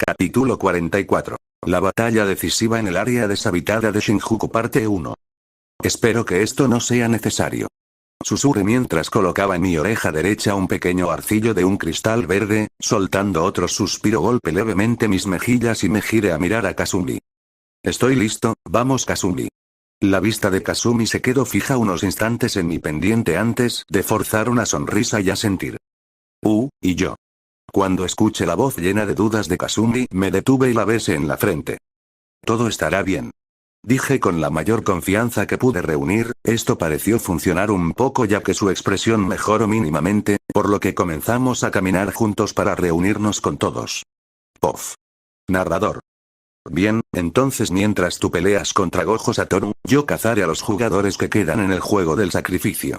Capítulo 44. La batalla decisiva en el área deshabitada de Shinjuku parte 1. Espero que esto no sea necesario. Susurré mientras colocaba en mi oreja derecha un pequeño arcillo de un cristal verde, soltando otro suspiro golpe levemente mis mejillas y me giré a mirar a Kasumi. Estoy listo, vamos Kasumi. La vista de Kasumi se quedó fija unos instantes en mi pendiente antes de forzar una sonrisa y asentir. Y yo. Cuando escuché la voz llena de dudas de Kasumi, me detuve y la besé en la frente. Todo estará bien. Dije con la mayor confianza que pude reunir. Esto pareció funcionar un poco ya que su expresión mejoró mínimamente, por lo que comenzamos a caminar juntos para reunirnos con todos. Pof. Narrador. Bien, entonces mientras tú peleas contra Gojo Satoru, yo cazaré a los jugadores que quedan en el juego del sacrificio.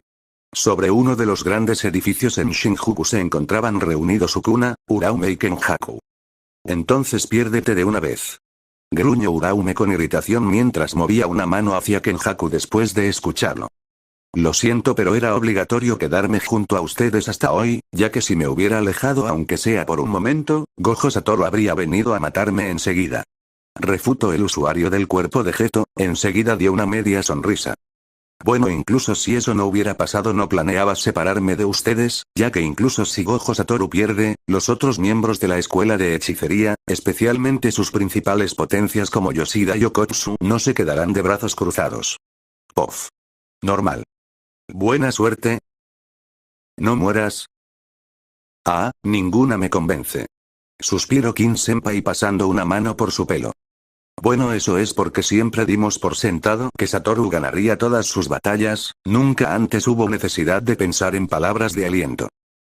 Sobre uno de los grandes edificios en Shinjuku se encontraban reunidos Sukuna, Uraume y Kenjaku. Entonces piérdete de una vez. Gruñó Uraume con irritación mientras movía una mano hacia Kenjaku después de escucharlo. Lo siento, pero era obligatorio quedarme junto a ustedes hasta hoy, ya que si me hubiera alejado aunque sea por un momento, Gojo Satoru habría venido a matarme enseguida. Refutó el usuario del cuerpo de Geto, enseguida dio una media sonrisa. Bueno, incluso si eso no hubiera pasado no planeaba separarme de ustedes, ya que incluso si Gojo Satoru pierde, los otros miembros de la escuela de hechicería, especialmente sus principales potencias como Yoshida y Okotsu, no se quedarán de brazos cruzados. Pof. Normal. Buena suerte. No mueras. Ninguna me convence. Suspiró Kin-senpai pasando una mano por su pelo. Bueno, eso es porque siempre dimos por sentado que Satoru ganaría todas sus batallas, nunca antes hubo necesidad de pensar en palabras de aliento.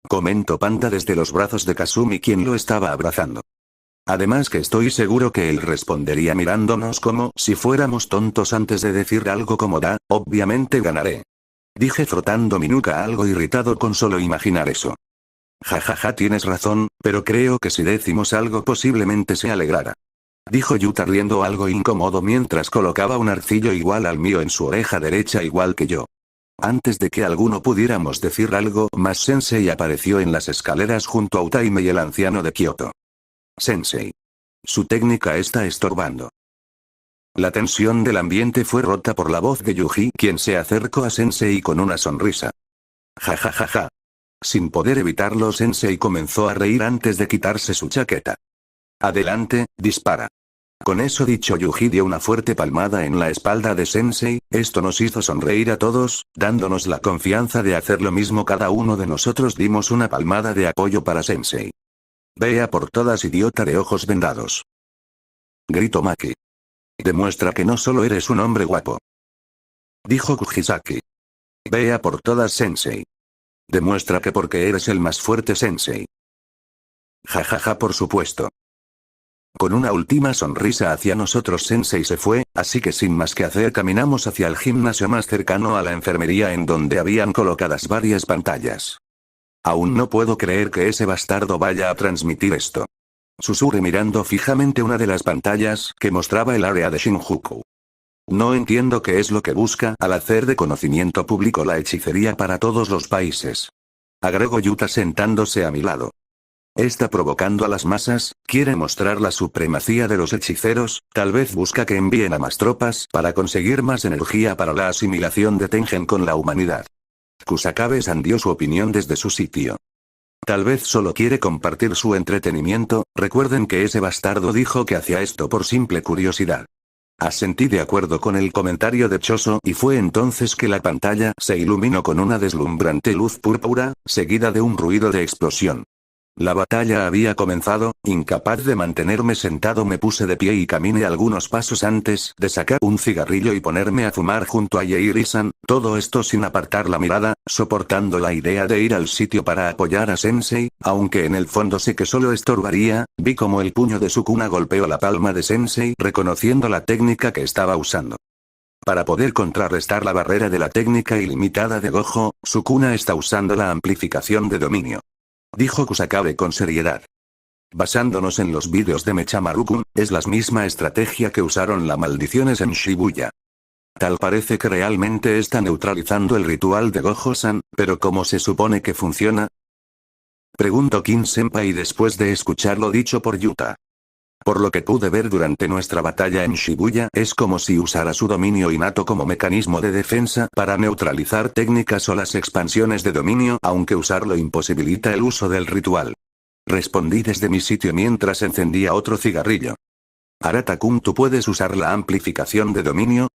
Comentó Panda desde los brazos de Kasumi quien lo estaba abrazando. Además que estoy seguro que él respondería mirándonos como si fuéramos tontos antes de decir algo como obviamente ganaré. Dije frotando mi nuca algo irritado con solo imaginar eso. Jajaja, tienes razón, pero creo que si decimos algo posiblemente se alegrará. Dijo Yuta riendo algo incómodo mientras colocaba un arcillo igual al mío en su oreja derecha igual que yo. Antes de que alguno pudiéramos decir algo más, Sensei apareció en las escaleras junto a Utaime y el anciano de Kioto. Sensei. Su técnica está estorbando. La tensión del ambiente fue rota por la voz de Yuji, quien se acercó a Sensei con una sonrisa. Jajajaja. Sin poder evitarlo, Sensei comenzó a reír antes de quitarse su chaqueta. Adelante, dispara. Con eso dicho, Yuji dio una fuerte palmada en la espalda de Sensei. Esto nos hizo sonreír a todos, dándonos la confianza de hacer lo mismo. Cada uno de nosotros dimos una palmada de apoyo para Sensei. Vea por todas, idiota de ojos vendados. Gritó Maki. Demuestra que no solo eres un hombre guapo. Dijo Kujisaki. Vea por todas, Sensei. Demuestra que porque eres el más fuerte, Sensei. Jajaja, por supuesto. Con una última sonrisa hacia nosotros, Sensei se fue, así que sin más que hacer caminamos hacia el gimnasio más cercano a la enfermería en donde habían colocadas varias pantallas. Aún no puedo creer que ese bastardo vaya a transmitir esto. Susurré mirando fijamente una de las pantallas que mostraba el área de Shinjuku. No entiendo qué es lo que busca al hacer de conocimiento público la hechicería para todos los países. Agregó Yuta sentándose a mi lado. Está provocando a las masas, quiere mostrar la supremacía de los hechiceros, tal vez busca que envíen a más tropas para conseguir más energía para la asimilación de Tengen con la humanidad. Kusakabe-san dio su opinión desde su sitio. Tal vez solo quiere compartir su entretenimiento. Recuerden que ese bastardo dijo que hacía esto por simple curiosidad. Asentí de acuerdo con el comentario de Choso y fue entonces que la pantalla se iluminó con una deslumbrante luz púrpura, seguida de un ruido de explosión. La batalla había comenzado. Incapaz de mantenerme sentado, me puse de pie y caminé algunos pasos antes de sacar un cigarrillo y ponerme a fumar junto a Yairi-san, todo esto sin apartar la mirada, soportando la idea de ir al sitio para apoyar a Sensei, aunque en el fondo sé que solo estorbaría. Vi como el puño de Sukuna golpeó la palma de Sensei, reconociendo la técnica que estaba usando. Para poder contrarrestar la barrera de la técnica ilimitada de Gojo, Sukuna está usando la amplificación de dominio. Dijo Kusakabe con seriedad. Basándonos en los vídeos de Mechamaru-kun, es la misma estrategia que usaron las maldiciones en Shibuya. Tal parece que realmente está neutralizando el ritual de Gojo-san, pero ¿cómo se supone que funciona? Preguntó Kin-senpai después de escuchar lo dicho por Yuta. Por lo que pude ver durante nuestra batalla en Shibuya, es como si usara su dominio innato como mecanismo de defensa para neutralizar técnicas o las expansiones de dominio, aunque usarlo imposibilita el uso del ritual. Respondí desde mi sitio mientras encendía otro cigarrillo. Arata-kun, ¿tú puedes usar la amplificación de dominio?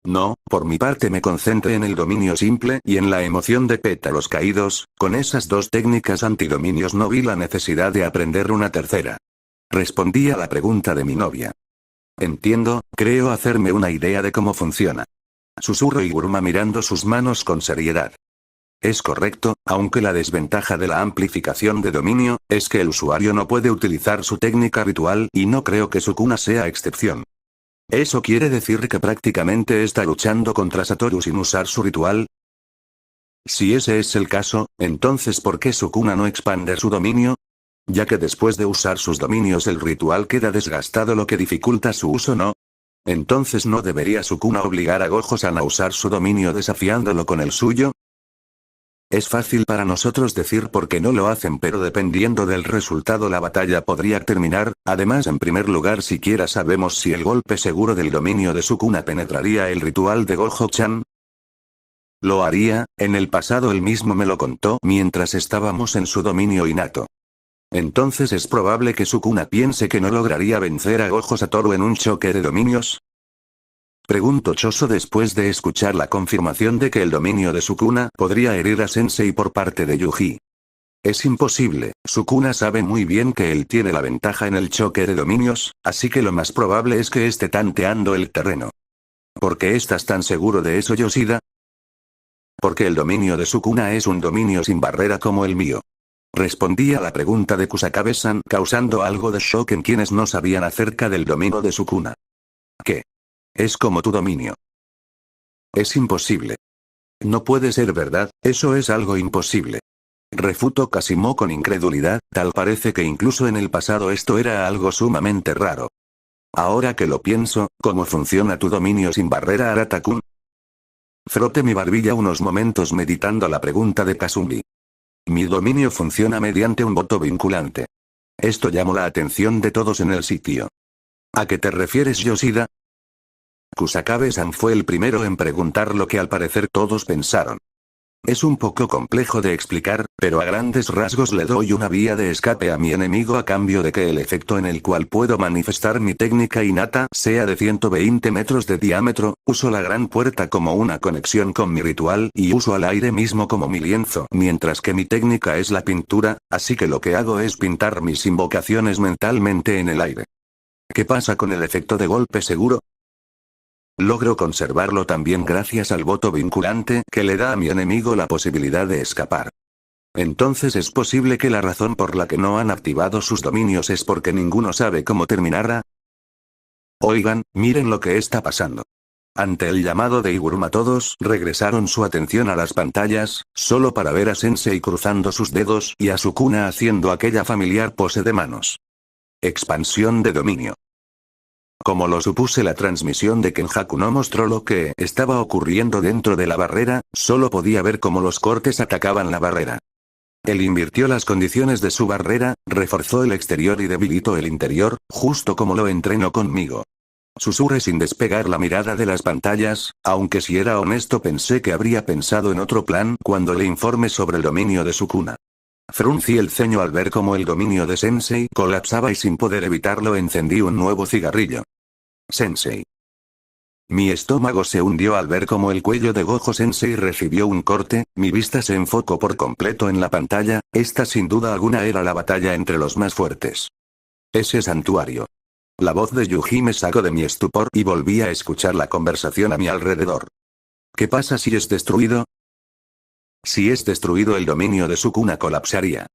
No, por mi parte me concentré en el dominio simple y en la emoción de pétalos caídos. Con esas dos técnicas antidominios no vi la necesidad de aprender una tercera. Respondí a la pregunta de mi novia. Entiendo, creo hacerme una idea de cómo funciona. Susurró Iguruma mirando sus manos con seriedad. Es correcto, aunque la desventaja de la amplificación de dominio, es que el usuario no puede utilizar su técnica ritual, y no creo que Sukuna sea excepción. ¿Eso quiere decir que prácticamente está luchando contra Satoru sin usar su ritual? Si ese es el caso, entonces ¿por qué Sukuna no expande su dominio? Ya que después de usar sus dominios el ritual queda desgastado, lo que dificulta su uso, ¿no? Entonces ¿no debería Sukuna obligar a Gojo-san a usar su dominio desafiándolo con el suyo? Es fácil para nosotros decir por qué no lo hacen, pero dependiendo del resultado la batalla podría terminar. Además, en primer lugar, siquiera sabemos si el golpe seguro del dominio de Sukuna penetraría el ritual de Gojo-chan. Lo haría, en el pasado él mismo me lo contó mientras estábamos en su dominio innato. Entonces es probable que Sukuna piense que no lograría vencer a Gojo Satoru en un choque de dominios. Preguntó Choso después de escuchar la confirmación de que el dominio de Sukuna podría herir a Sensei por parte de Yuji. Es imposible, Sukuna sabe muy bien que él tiene la ventaja en el choque de dominios, así que lo más probable es que esté tanteando el terreno. ¿Por qué estás tan seguro de eso, Yoshida? Porque el dominio de Sukuna es un dominio sin barrera como el mío. Respondí a la pregunta de Kusakabe-san, causando algo de shock en quienes no sabían acerca del dominio de Sukuna. ¿Qué? Es como tu dominio. Es imposible. No puede ser verdad, eso es algo imposible. Refutó Kasimo con incredulidad, tal parece que incluso en el pasado esto era algo sumamente raro. Ahora que lo pienso, ¿cómo funciona tu dominio sin barrera, Arata-kun? Froté mi barbilla unos momentos meditando la pregunta de Kasumi. Mi dominio funciona mediante un voto vinculante. Esto llamó la atención de todos en el sitio. ¿A qué te refieres, Yoshida? Kusakabe-san fue el primero en preguntar lo que al parecer todos pensaron. Es un poco complejo de explicar, pero a grandes rasgos le doy una vía de escape a mi enemigo a cambio de que el efecto en el cual puedo manifestar mi técnica innata sea de 120 metros de diámetro. Uso la gran puerta como una conexión con mi ritual y uso al aire mismo como mi lienzo, mientras que mi técnica es la pintura, así que lo que hago es pintar mis invocaciones mentalmente en el aire. ¿Qué pasa con el efecto de golpe seguro? Logro conservarlo también gracias al voto vinculante que le da a mi enemigo la posibilidad de escapar. Entonces es posible que la razón por la que no han activado sus dominios es porque ninguno sabe cómo terminará. Oigan, miren lo que está pasando. Ante el llamado de Iguruma todos regresaron su atención a las pantallas, solo para ver a Sensei cruzando sus dedos y a Sukuna haciendo aquella familiar pose de manos. Expansión de dominio. Como lo supuse, la transmisión de Kenjaku no mostró lo que estaba ocurriendo dentro de la barrera, solo podía ver cómo los cortes atacaban la barrera. Él invirtió las condiciones de su barrera, reforzó el exterior y debilitó el interior, justo como lo entrenó conmigo. Susurré sin despegar la mirada de las pantallas, aunque si era honesto pensé que habría pensado en otro plan cuando le informé sobre el dominio de Sukuna. Fruncí el ceño al ver cómo el dominio de Sensei colapsaba y sin poder evitarlo encendí un nuevo cigarrillo. Sensei. Mi estómago se hundió al ver cómo el cuello de Gojo Sensei recibió un corte, mi vista se enfocó por completo en la pantalla, esta sin duda alguna era la batalla entre los más fuertes. Ese santuario. La voz de Yuji me sacó de mi estupor y volví a escuchar la conversación a mi alrededor. ¿Qué pasa si es destruido? Si es destruido el dominio de Sukuna colapsaría.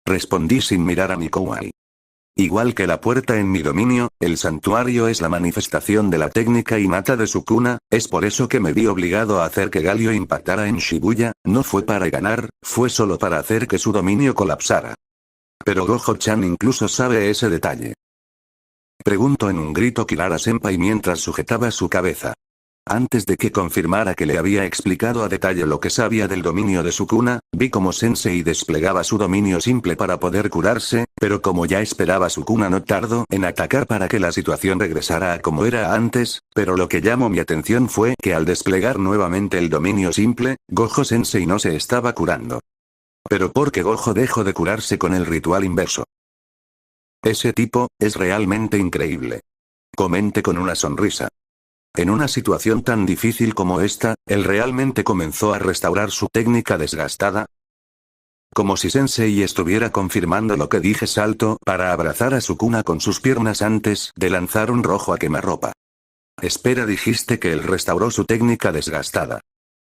Respondí sin mirar a mi Kouai. Igual que la puerta en mi dominio, el santuario es la manifestación de la técnica innata de Sukuna, es por eso que me vi obligado a hacer que Galio impactara en Shibuya, no fue para ganar, fue solo para hacer que su dominio colapsara. Pero Gojo-chan incluso sabe ese detalle. Preguntó en un grito Kirara-senpai mientras sujetaba su cabeza. Antes de que confirmara que le había explicado a detalle lo que sabía del dominio de Sukuna, vi cómo Sensei desplegaba su dominio simple para poder curarse, pero como ya esperaba Sukuna no tardó en atacar para que la situación regresara a como era antes, pero lo que llamó mi atención fue que al desplegar nuevamente el dominio simple, Gojo Sensei no se estaba curando. Pero ¿por qué Gojo dejó de curarse con el ritual inverso? Ese tipo, es realmente increíble. Comenté con una sonrisa. En una situación tan difícil como esta, él realmente comenzó a restaurar su técnica desgastada. Como si Sensei estuviera confirmando lo que dije, saltó para abrazar a Sukuna con sus piernas antes de lanzar un rojo a quemarropa. Espera, dijiste que él restauró su técnica desgastada.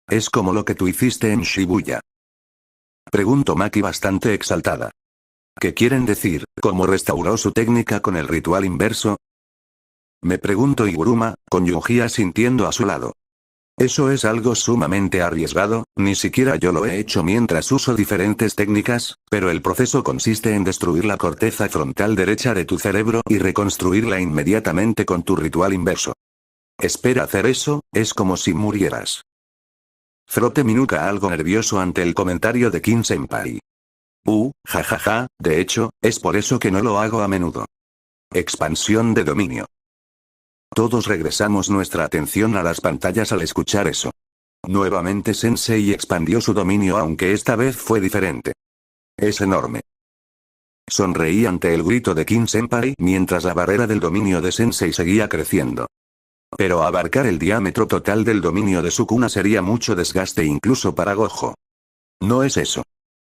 Es como lo que tú hiciste en Shibuya. Preguntó Maki bastante exaltada. ¿Qué quieren decir, cómo restauró su técnica con el ritual inverso? Me preguntó Iguruma, con Yuji asintiendo a su lado. Eso es algo sumamente arriesgado, ni siquiera yo lo he hecho mientras uso diferentes técnicas, pero el proceso consiste en destruir la corteza frontal derecha de tu cerebro y reconstruirla inmediatamente con tu ritual inverso. Espera, hacer eso, es como si murieras. Froté mi nuca algo nervioso ante el comentario de Kin Senpai. Jajaja, de hecho, es por eso que no lo hago a menudo. Expansión de dominio. Todos regresamos nuestra atención a las pantallas al escuchar eso. Nuevamente Sensei expandió su dominio, aunque esta vez fue diferente. Es enorme. Sonreí ante el grito de Kin Senpai mientras la barrera del dominio de Sensei seguía creciendo. Pero abarcar el diámetro total del dominio de Sukuna sería mucho desgaste incluso para Gojo. No es eso.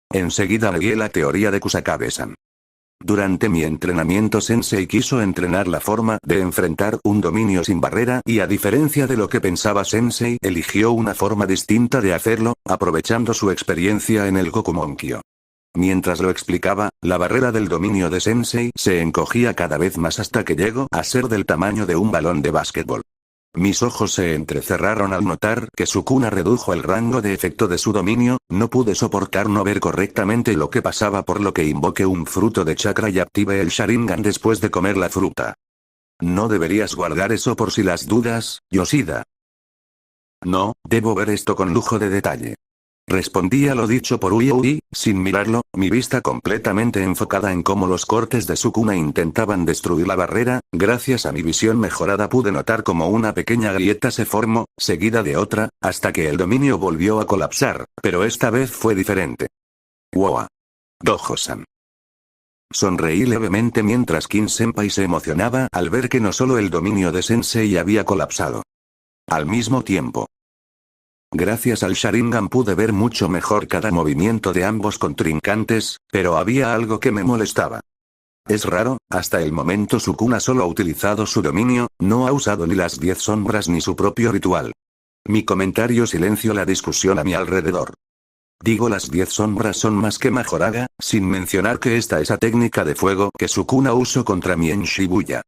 Enseguida negué la teoría de Kusakabe-san. Durante mi entrenamiento Sensei quiso entrenar la forma de enfrentar un dominio sin barrera y a diferencia de lo que pensaba Sensei eligió una forma distinta de hacerlo, aprovechando su experiencia en el Gokumonkyo. Mientras lo explicaba, la barrera del dominio de Sensei se encogía cada vez más hasta que llegó a ser del tamaño de un balón de básquetbol. Mis ojos se entrecerraron al notar que Sukuna redujo el rango de efecto de su dominio, no pude soportar no ver correctamente lo que pasaba, por lo que invoqué un fruto de chakra y activé el Sharingan después de comer la fruta. No deberías guardar eso por si las dudas, Yoshida. No, debo ver esto con lujo de detalle. Respondí a lo dicho por Uyui, sin mirarlo, mi vista completamente enfocada en cómo los cortes de Sukuna intentaban destruir la barrera. Gracias a mi visión mejorada pude notar cómo una pequeña grieta se formó, seguida de otra, hasta que el dominio volvió a colapsar, pero esta vez fue diferente. ¡Wow! Gojo-san. Sonreí levemente mientras Kin Senpai se emocionaba al ver que no solo el dominio de Sensei había colapsado. Al mismo tiempo. Gracias al Sharingan pude ver mucho mejor cada movimiento de ambos contrincantes, pero había algo que me molestaba. Es raro, hasta el momento Sukuna solo ha utilizado su dominio, no ha usado ni las 10 sombras ni su propio ritual. Mi comentario silenció la discusión a mi alrededor. Digo, las 10 sombras son más que Majoraga, sin mencionar que esta es la técnica de fuego que Sukuna usó contra mí en Shibuya.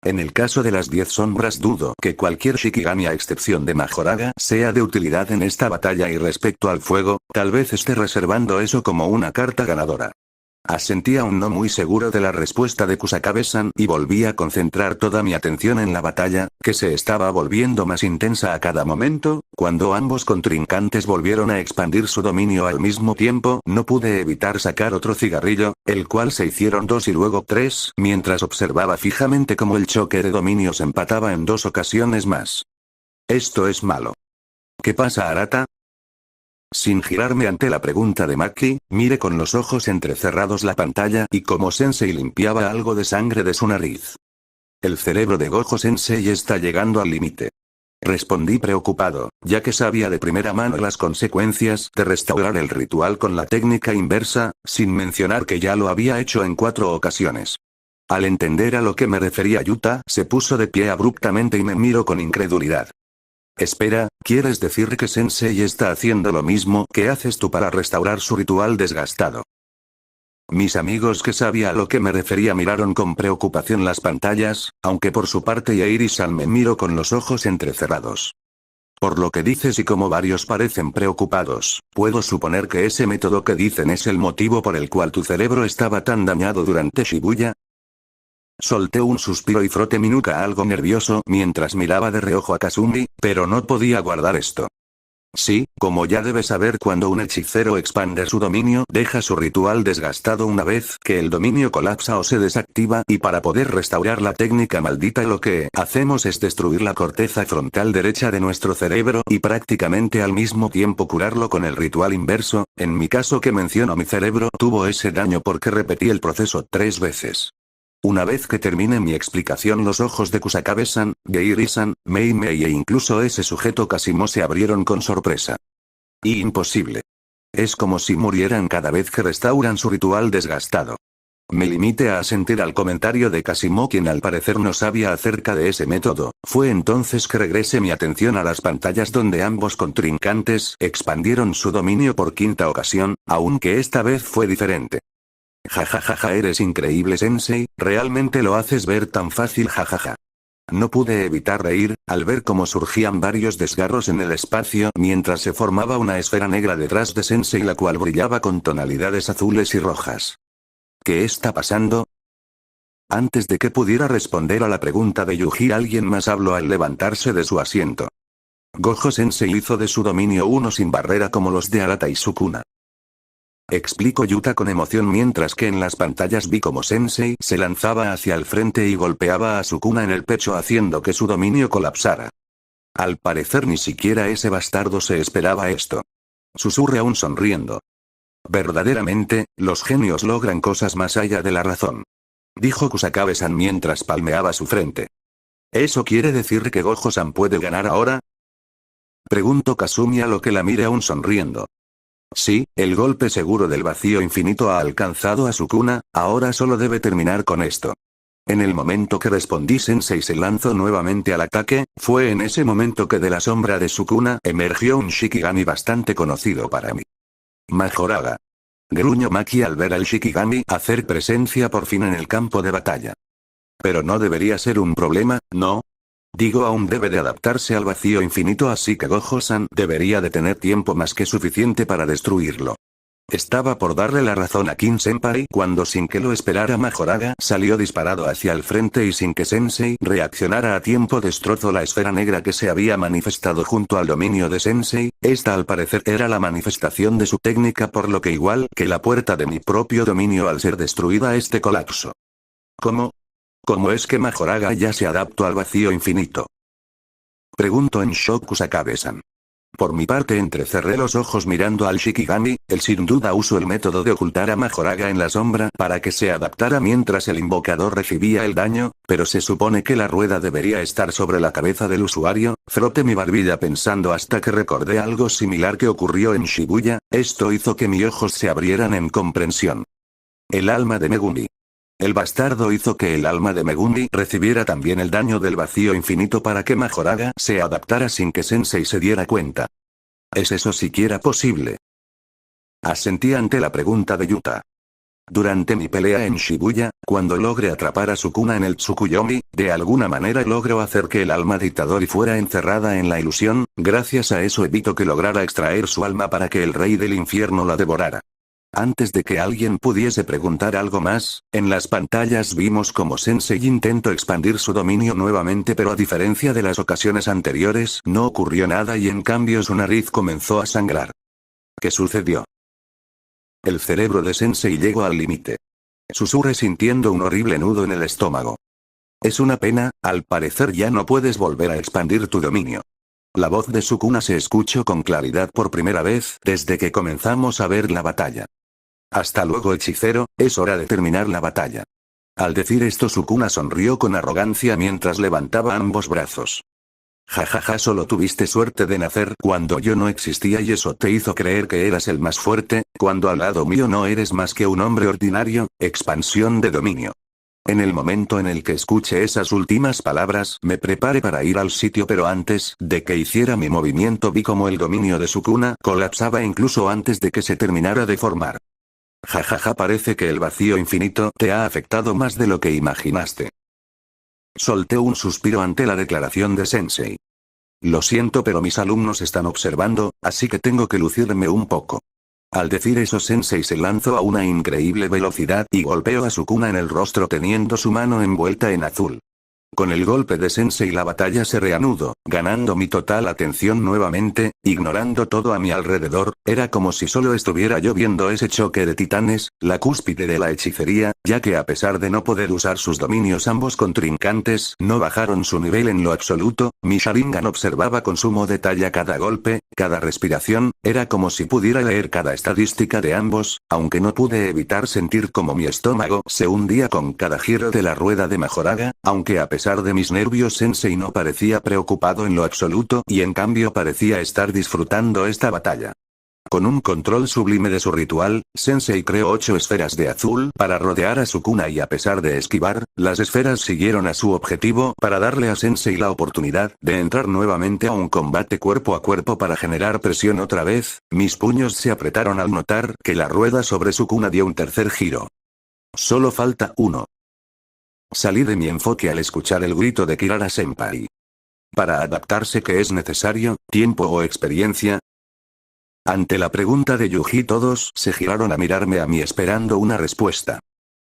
En el caso de las 10 sombras dudo que cualquier Shikigami a excepción de Majoraga sea de utilidad en esta batalla, y respecto al fuego, tal vez esté reservando eso como una carta ganadora. Asentí aún no muy seguro de la respuesta de Kusakabe-san y volví a concentrar toda mi atención en la batalla, que se estaba volviendo más intensa a cada momento. Cuando ambos contrincantes volvieron a expandir su dominio al mismo tiempo, no pude evitar sacar otro cigarrillo, el cual se hicieron 2 y luego 3, mientras observaba fijamente cómo el choque de dominios empataba en 2 ocasiones más. Esto es malo. ¿Qué pasa, Arata? Sin girarme ante la pregunta de Maki, miré con los ojos entrecerrados la pantalla y como Sensei limpiaba algo de sangre de su nariz. El cerebro de Gojo Sensei está llegando al límite. Respondí preocupado, ya que sabía de primera mano las consecuencias de restaurar el ritual con la técnica inversa, sin mencionar que ya lo había hecho en 4 ocasiones. Al entender a lo que me refería, Yuta se puso de pie abruptamente y me miró con incredulidad. Espera, ¿quieres decir que Sensei está haciendo lo mismo que haces tú para restaurar su ritual desgastado? Mis amigos que sabía a lo que me refería miraron con preocupación las pantallas, aunque por su parte Yairi-san me miró con los ojos entrecerrados. Por lo que dices y como varios parecen preocupados, puedo suponer que ese método que dicen es el motivo por el cual tu cerebro estaba tan dañado durante Shibuya. Solté un suspiro y froté mi nuca algo nervioso mientras miraba de reojo a Kasumi, pero no podía guardar esto. Sí, como ya debes saber, cuando un hechicero expande su dominio, deja su ritual desgastado una vez que el dominio colapsa o se desactiva, y para poder restaurar la técnica maldita lo que hacemos es destruir la corteza frontal derecha de nuestro cerebro y prácticamente al mismo tiempo curarlo con el ritual inverso. En mi caso que menciono, mi cerebro tuvo ese daño porque repetí el proceso 3 veces. Una vez que termine mi explicación, los ojos de Kusakabe-san, Geiri-san, Mei-Mei e incluso ese sujeto Kasimo se abrieron con sorpresa. Y imposible. Es como si murieran cada vez que restauran su ritual desgastado. Me limité a asentir al comentario de Kasimo, quien al parecer no sabía acerca de ese método. Fue entonces que regresé mi atención a las pantallas donde ambos contrincantes expandieron su dominio por 5ª ocasión, aunque esta vez fue diferente. Jajajaja, eres increíble, Sensei, realmente lo haces ver tan fácil, jajaja. No pude evitar reír, al ver cómo surgían varios desgarros en el espacio mientras se formaba una esfera negra detrás de Sensei, la cual brillaba con tonalidades azules y rojas. ¿Qué está pasando? Antes de que pudiera responder a la pregunta de Yuji, alguien más habló al levantarse de su asiento. Gojo Sensei hizo de su dominio uno sin barrera como los de Arata y Sukuna. Explicó Yuta con emoción mientras que en las pantallas vi como Sensei se lanzaba hacia el frente y golpeaba a Sukuna en el pecho haciendo que su dominio colapsara. Al parecer ni siquiera ese bastardo se esperaba esto. Susurré aún sonriendo. Verdaderamente, los genios logran cosas más allá de la razón. Dijo Kusakabe-san mientras palmeaba su frente. ¿Eso quiere decir que Gojo-san puede ganar ahora? Preguntó Kasumi a lo que la miré aún sonriendo. Sí, el golpe seguro del vacío infinito ha alcanzado a Sukuna, ahora solo debe terminar con esto. En el momento que respondí, Sensei se lanzó nuevamente al ataque. Fue en ese momento que de la sombra de Sukuna emergió un Shikigami bastante conocido para mí. Majoraga. Gruñó Maki al ver al Shikigami hacer presencia por fin en el campo de batalla. Pero no debería ser un problema, ¿no? Digo, aún debe de adaptarse al vacío infinito, así que Gojo-san debería de tener tiempo más que suficiente para destruirlo. Estaba por darle la razón a Kin-senpai cuando, sin que lo esperara, Majoraga salió disparado hacia el frente y sin que Sensei reaccionara a tiempo destrozó la esfera negra que se había manifestado junto al dominio de Sensei. Esta al parecer era la manifestación de su técnica, por lo que igual que la puerta de mi propio dominio al ser destruida este colapso. ¿Cómo? ¿Cómo es que Majoraga ya se adaptó al vacío infinito? Preguntó en shock Kusakabe-san. Por mi parte entrecerré los ojos mirando al Shikigami. Él sin duda usó el método de ocultar a Majoraga en la sombra para que se adaptara mientras el invocador recibía el daño, pero se supone que la rueda debería estar sobre la cabeza del usuario. Froté mi barbilla pensando hasta que recordé algo similar que ocurrió en Shibuya. Esto hizo que mis ojos se abrieran en comprensión. El alma de Megumi. El bastardo hizo que el alma de Megumi recibiera también el daño del vacío infinito para que Majoraga se adaptara sin que Sensei se diera cuenta. ¿Es eso siquiera posible? Asentí ante la pregunta de Yuta. Durante mi pelea en Shibuya, cuando logré atrapar a Sukuna en el Tsukuyomi, de alguna manera logró hacer que el alma dictador fuera encerrada en la ilusión. Gracias a eso evitó que lograra extraer su alma para que el rey del infierno la devorara. Antes de que alguien pudiese preguntar algo más, en las pantallas vimos como Sensei intentó expandir su dominio nuevamente, pero a diferencia de las ocasiones anteriores, no ocurrió nada y en cambio su nariz comenzó a sangrar. ¿Qué sucedió? El cerebro de Sensei llegó al límite. Susurré sintiendo un horrible nudo en el estómago. Es una pena, al parecer ya no puedes volver a expandir tu dominio. La voz de Sukuna se escuchó con claridad por primera vez desde que comenzamos a ver la batalla. Hasta luego, hechicero, es hora de terminar la batalla. Al decir esto, Sukuna sonrió con arrogancia mientras levantaba ambos brazos. Jajaja, solo tuviste suerte de nacer cuando yo no existía y eso te hizo creer que eras el más fuerte, cuando al lado mío no eres más que un hombre ordinario. Expansión de dominio. En el momento en el que escuché esas últimas palabras, me preparé para ir al sitio, pero antes de que hiciera mi movimiento vi como el dominio de Sukuna colapsaba incluso antes de que se terminara de formar. Jajaja, parece que el vacío infinito te ha afectado más de lo que imaginaste. Solté un suspiro ante la declaración de Sensei. Lo siento, pero mis alumnos están observando, así que tengo que lucirme un poco. Al decir eso Sensei se lanzó a una increíble velocidad y golpeó a Sukuna en el rostro teniendo su mano envuelta en azul. Con el golpe de Sensei la batalla se reanudó, ganando mi total atención nuevamente, ignorando todo a mi alrededor, era como si solo estuviera yo viendo ese choque de titanes, la cúspide de la hechicería, ya que a pesar de no poder usar sus dominios ambos contrincantes no bajaron su nivel en lo absoluto, mi Sharingan observaba con sumo detalle cada golpe, cada respiración, era como si pudiera leer cada estadística de ambos, aunque no pude evitar sentir como mi estómago se hundía con cada giro de la rueda de Majoraga, aunque a pesar de mis nervios Sensei no parecía preocupado en lo absoluto y en cambio parecía estar disfrutando esta batalla. Con un control sublime de su ritual, Sensei creó 8 esferas de azul para rodear a Sukuna y a pesar de esquivar, las esferas siguieron a su objetivo para darle a Sensei la oportunidad de entrar nuevamente a un combate cuerpo a cuerpo para generar presión otra vez, mis puños se apretaron al notar que la rueda sobre Sukuna dio un tercer giro. Solo falta uno. Salí de mi enfoque al escuchar el grito de Kirara-senpai. Para adaptarse, ¿qué es necesario, tiempo o experiencia? Ante la pregunta de Yuji todos se giraron a mirarme a mí esperando una respuesta.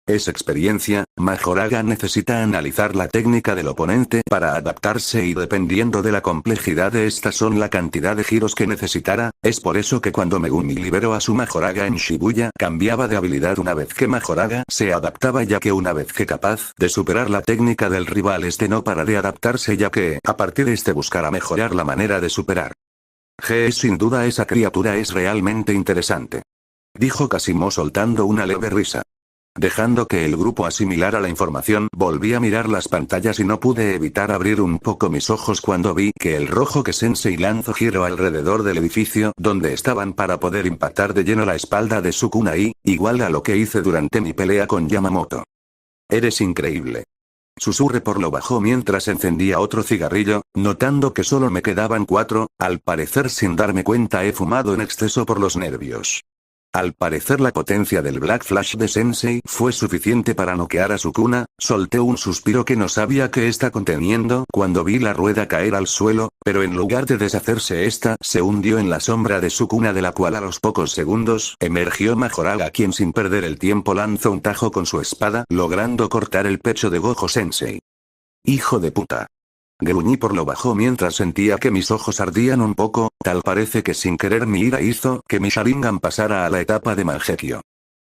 Es experiencia, Majoraga necesita analizar la técnica del oponente para adaptarse y dependiendo de la complejidad de esta son la cantidad de giros que necesitará, es por eso que cuando Megumi liberó a su Majoraga en Shibuya cambiaba de habilidad una vez que Majoraga se adaptaba ya que una vez que capaz de superar la técnica del rival este no para de adaptarse ya que a partir de este buscará mejorar la manera de superar. Sin duda esa criatura es realmente interesante. Dijo Kasimo soltando una leve risa. Dejando que el grupo asimilara la información, volví a mirar las pantallas y no pude evitar abrir un poco mis ojos cuando vi que el rojo que Sensei lanzó giró alrededor del edificio donde estaban para poder impactar de lleno la espalda de Sukuna igual a lo que hice durante mi pelea con Yamamoto. Eres increíble. Susurré por lo bajo mientras encendía otro cigarrillo, notando que solo me quedaban 4, al parecer sin darme cuenta he fumado en exceso por los nervios. Al parecer la potencia del Black Flash de Sensei fue suficiente para noquear a Sukuna, solté un suspiro que no sabía qué está conteniendo cuando vi la rueda caer al suelo, pero en lugar de deshacerse esta se hundió en la sombra de Sukuna de la cual a los pocos segundos emergió Majoraga quien sin perder el tiempo lanzó un tajo con su espada logrando cortar el pecho de Gojo Sensei. ¡Hijo de puta! Gruñí por lo bajo mientras sentía que mis ojos ardían un poco, tal parece que sin querer mi ira hizo que mi Sharingan pasara a la etapa de Mangekyo.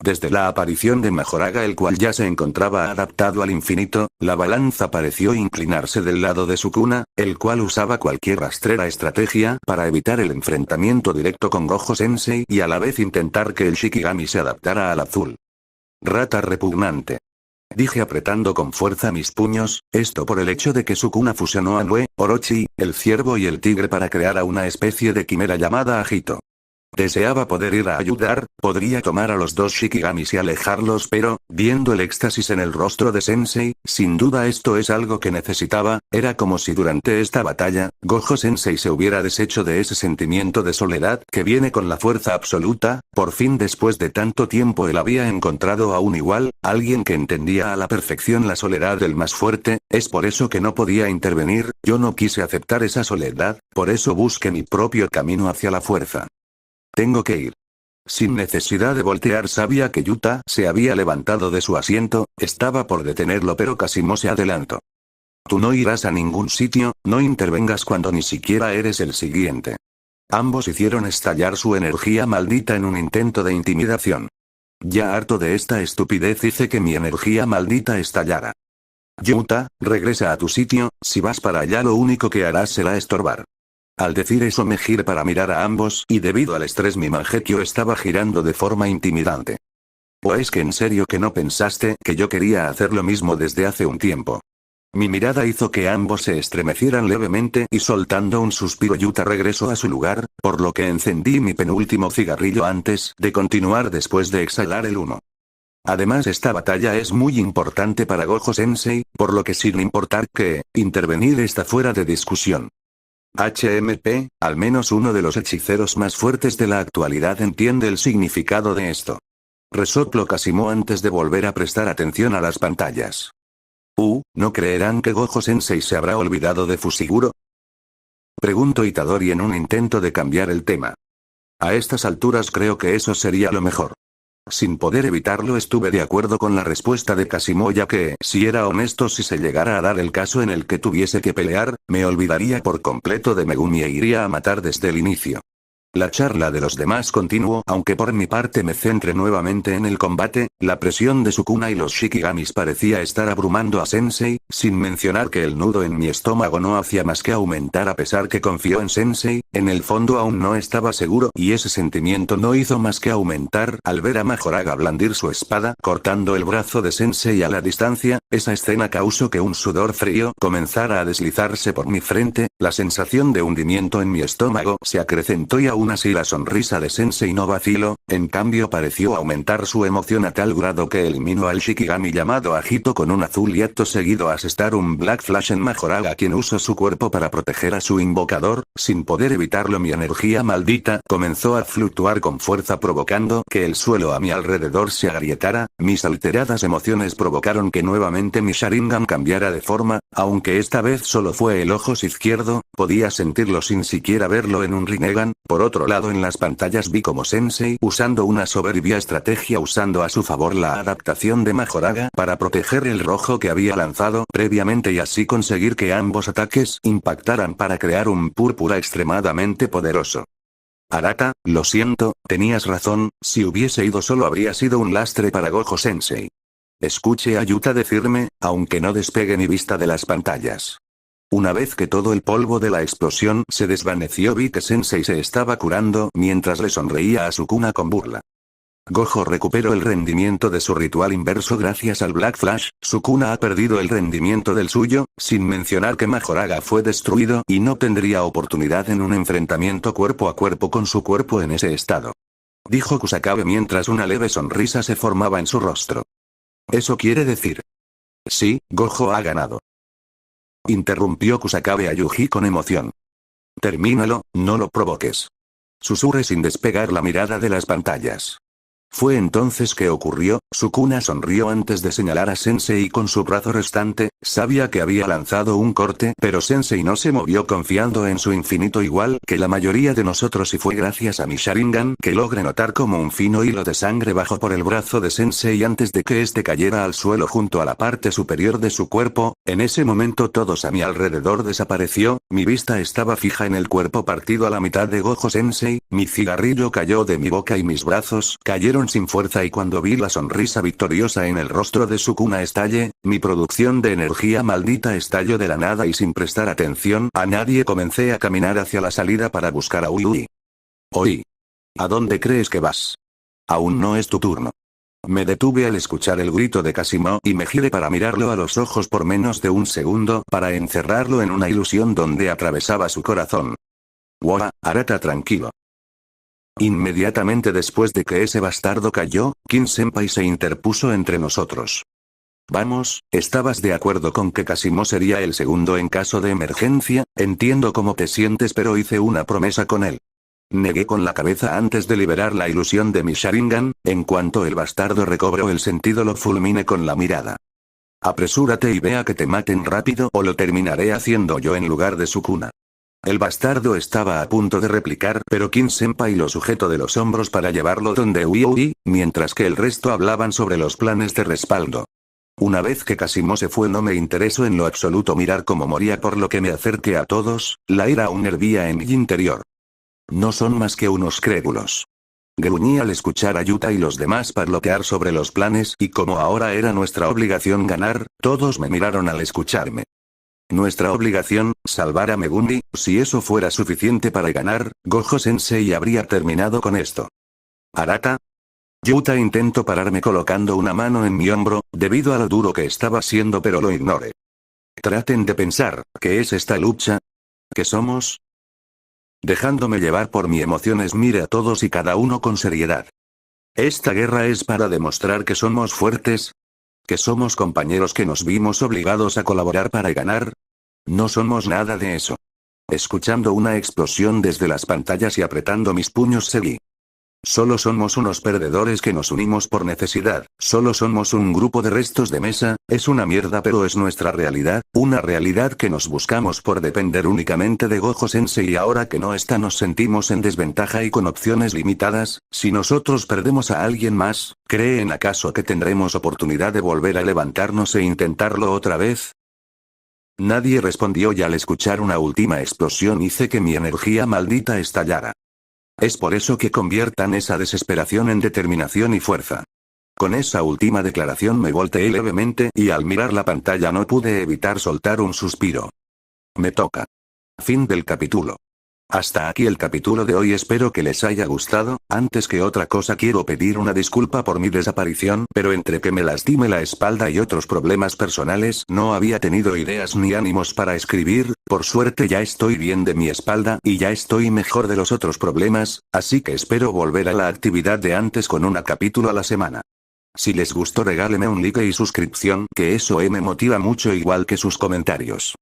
Desde la aparición de Majoraga el cual ya se encontraba adaptado al infinito, la balanza pareció inclinarse del lado de Sukuna, el cual usaba cualquier rastrera estrategia para evitar el enfrentamiento directo con Gojo Sensei y a la vez intentar que el Shikigami se adaptara al azul. Rata repugnante. Dije apretando con fuerza mis puños, esto por el hecho de que Sukuna fusionó a Nue, Orochi, el ciervo y el tigre para crear a una especie de quimera llamada Agito. Deseaba poder ir a ayudar, podría tomar a los dos Shikigamis y alejarlos pero, viendo el éxtasis en el rostro de Sensei, sin duda esto es algo que necesitaba, era como si durante esta batalla, Gojo Sensei se hubiera deshecho de ese sentimiento de soledad que viene con la fuerza absoluta, por fin después de tanto tiempo él había encontrado a un igual, alguien que entendía a la perfección la soledad del más fuerte, es por eso que no podía intervenir, yo no quise aceptar esa soledad, por eso busqué mi propio camino hacia la fuerza. Tengo que ir. Sin necesidad de voltear sabía que Yuta se había levantado de su asiento, estaba por detenerlo pero Kasimo se adelantó. Tú no irás a ningún sitio, no intervengas cuando ni siquiera eres el siguiente. Ambos hicieron estallar su energía maldita en un intento de intimidación. Ya harto de esta estupidez hice que mi energía maldita estallara. Yuta, regresa a tu sitio, si vas para allá lo único que harás será estorbar. Al decir eso me giré para mirar a ambos y debido al estrés mi Mangekyo estaba girando de forma intimidante. ¿O es que en serio que no pensaste que yo quería hacer lo mismo desde hace un tiempo? Mi mirada hizo que ambos se estremecieran levemente y soltando un suspiro Yuta regresó a su lugar, por lo que encendí mi penúltimo cigarrillo antes de continuar después de exhalar el humo. Además esta batalla es muy importante para Gojo Sensei, por lo que sin importar que intervenir está fuera de discusión. HMP, al menos uno de los hechiceros más fuertes de la actualidad entiende el significado de esto. Resopló Kasimo antes de volver a prestar atención a las pantallas. ¿No creerán que Gojo Sensei se habrá olvidado de Fushiguro? Preguntó Itadori en un intento de cambiar el tema. A estas alturas creo que eso sería lo mejor. Sin poder evitarlo estuve de acuerdo con la respuesta de Kasimo, ya que, si era honesto, si se llegara a dar el caso en el que tuviese que pelear, me olvidaría por completo de Megumi e iría a matar desde el inicio. La charla de los demás continuó, aunque por mi parte me centré nuevamente en el combate. La presión de Sukuna y los Shikigamis parecía estar abrumando a Sensei, sin mencionar que el nudo en mi estómago no hacía más que aumentar a pesar que confió en Sensei. En el fondo aún no estaba seguro, y ese sentimiento no hizo más que aumentar al ver a Majoraga blandir su espada, cortando el brazo de Sensei a la distancia. Esa escena causó que un sudor frío comenzara a deslizarse por mi frente, la sensación de hundimiento en mi estómago se acrecentó y aún así la sonrisa de Sensei no vaciló, en cambio pareció aumentar su emoción a tal grado que eliminó al Shikigami llamado Agito con un azul y acto seguido asestar un Black Flash en Majoraga, quien usó su cuerpo para proteger a su invocador. Sin poder evitarlo, mi energía maldita comenzó a fluctuar con fuerza, provocando que el suelo a mi alrededor se agrietara. Mis alteradas emociones provocaron que nuevamente mi Sharingan cambiara de forma, aunque esta vez solo fue el ojo izquierdo. Podía sentirlo sin siquiera verlo en un Rinnegan. Por otro lado, en las pantallas vi como Sensei, usando una soberbia estrategia, usando a su favor la adaptación de Majoraga para proteger el rojo que había lanzado previamente y así conseguir que ambos ataques impactaran para crear un púrpura extremadamente poderoso. Arata, lo siento, tenías razón, si hubiese ido solo habría sido un lastre para Gojo Sensei. Escuché a Yuta decirme, aunque no despegue mi vista de las pantallas. Una vez que todo el polvo de la explosión se desvaneció, vi que Sensei se estaba curando mientras le sonreía a Sukuna con burla. Gojo recuperó el rendimiento de su ritual inverso gracias al Black Flash. Sukuna ha perdido el rendimiento del suyo, sin mencionar que Majoraga fue destruido y no tendría oportunidad en un enfrentamiento cuerpo a cuerpo con su cuerpo en ese estado. Dijo Kusakabe mientras una leve sonrisa se formaba en su rostro. ¿Eso quiere decir? Sí, Gojo ha ganado. Interrumpió Kusakabe a Yuji con emoción. Termínalo, no lo provoques. Susurré sin despegar la mirada de las pantallas. Fue entonces que ocurrió. Sukuna sonrió antes de señalar a Sensei con su brazo restante. Sabía que había lanzado un corte, pero Sensei no se movió, confiando en su infinito igual que la mayoría de nosotros, y fue gracias a mi Sharingan que logré notar como un fino hilo de sangre bajó por el brazo de Sensei antes de que este cayera al suelo junto a la parte superior de su cuerpo. En ese momento todos a mi alrededor desapareció, mi vista estaba fija en el cuerpo partido a la mitad de Gojo Sensei. Mi cigarrillo cayó de mi boca y mis brazos cayeron sin fuerza, y cuando vi la sonrisa victoriosa en el rostro de Sukuna estallé, mi producción de energía maldita estalló de la nada y sin prestar atención a nadie comencé a caminar hacia la salida para buscar a Ui. Oi. ¿A dónde crees que vas? Aún no es tu turno. Me detuve al escuchar el grito de Kasimo y me giré para mirarlo a los ojos por menos de un segundo para encerrarlo en una ilusión donde atravesaba su corazón. Wow, Arata, tranquilo. Inmediatamente después de que ese bastardo cayó, Kin-senpai se interpuso entre nosotros. Vamos, ¿estabas de acuerdo con que Kasimo sería el segundo en caso de emergencia? Entiendo cómo te sientes, pero hice una promesa con él. Negué con la cabeza antes de liberar la ilusión de mi Sharingan. En cuanto el bastardo recobró el sentido, lo fulminé con la mirada. Apresúrate y vea que te maten rápido o lo terminaré haciendo yo en lugar de Sukuna. El bastardo estaba a punto de replicar, pero Kin-senpai lo sujetó de los hombros para llevarlo donde Ui, mientras que el resto hablaban sobre los planes de respaldo. Una vez que Kasimo se fue, no me interesó en lo absoluto mirar cómo moría, por lo que me acerqué a todos. La ira aún hervía en mi interior. No son más que unos crédulos. Gruñí al escuchar a Yuta y los demás parlotear sobre los planes, y como ahora era nuestra obligación ganar, todos me miraron al escucharme. Nuestra obligación, salvar a Megumi. Si eso fuera suficiente para ganar, Gojo Sensei habría terminado con esto. Arata. Yuta intentó pararme colocando una mano en mi hombro, debido a lo duro que estaba siendo, pero lo ignoré. Traten de pensar, ¿qué es esta lucha? ¿Qué somos? Dejándome llevar por mis emociones, mire a todos y cada uno con seriedad. Esta guerra es para demostrar que somos fuertes. ¿Que somos compañeros que nos vimos obligados a colaborar para ganar? No somos nada de eso. Escuchando una explosión desde las pantallas y apretando mis puños seguí. Solo somos unos perdedores que nos unimos por necesidad, solo somos un grupo de restos de mesa, es una mierda pero es nuestra realidad, una realidad que nos buscamos por depender únicamente de Gojo Sensei y ahora que no está nos sentimos en desventaja y con opciones limitadas, si nosotros perdemos a alguien más, ¿creen acaso que tendremos oportunidad de volver a levantarnos e intentarlo otra vez? Nadie respondió y al escuchar una última explosión hice que mi energía maldita estallara. Es por eso que conviertan esa desesperación en determinación y fuerza. Con esa última declaración me volteé levemente y al mirar la pantalla no pude evitar soltar un suspiro. Me toca. Fin del capítulo. Hasta aquí el capítulo de hoy, espero que les haya gustado. Antes que otra cosa quiero pedir una disculpa por mi desaparición, pero entre que me lastimé la espalda y otros problemas personales no había tenido ideas ni ánimos para escribir, por suerte ya estoy bien de mi espalda y ya estoy mejor de los otros problemas, así que espero volver a la actividad de antes con un capítulo a la semana. Si les gustó regáleme un like y suscripción, que eso me motiva mucho igual que sus comentarios.